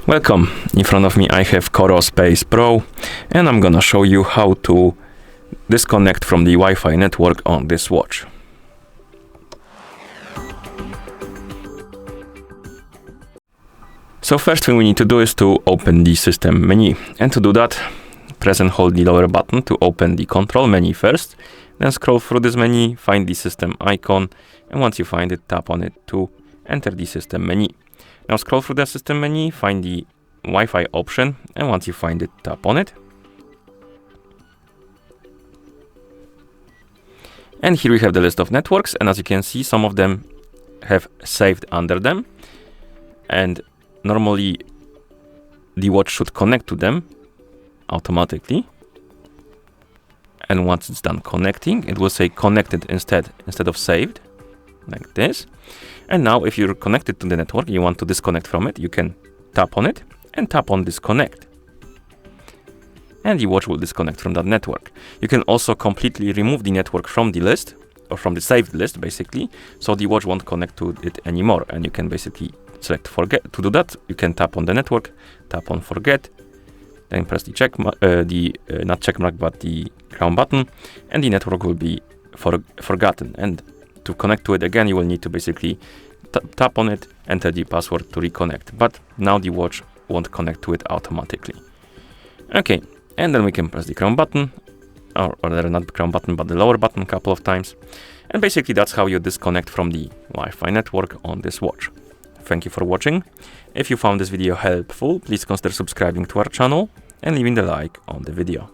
Welcome. In front of me I have COROS Pace Pro, and I'm gonna show you how to disconnect from the Wi-Fi network on this watch. So first thing we need to do is to open the system menu, and to do that press and hold the lower button to open the control menu first, then scroll through this menu, find the system icon, and once you find it, tap on it to enter the system menu. Now scroll through the system menu, find the Wi-Fi option, and once you find it, tap on it. And here we have the list of networks, and as you can see, some of them have saved under them, and normally the watch should connect to them automatically. And once it's done connecting, it will say connected instead of saved, like this. And now if you're connected to the network, you want to disconnect from it, you can tap on it and tap on disconnect. And the watch will disconnect from that network. You can also completely remove the network from the list, or from the saved list basically, so the watch won't connect to it anymore. And you can basically select forget. To do that, you can tap on the network, tap on forget, then press the not check mark, but the crown button, and the network will be forgotten. And to connect to it again, you will need to basically tap on it, enter the password to reconnect. But now the watch won't connect to it automatically. Okay, and then we can press the crown button, or rather not the crown button, but the lower button a couple of times. And basically that's how you disconnect from the Wi-Fi network on this watch. Thank you for watching. If you found this video helpful, please consider subscribing to our channel and leaving the like on the video.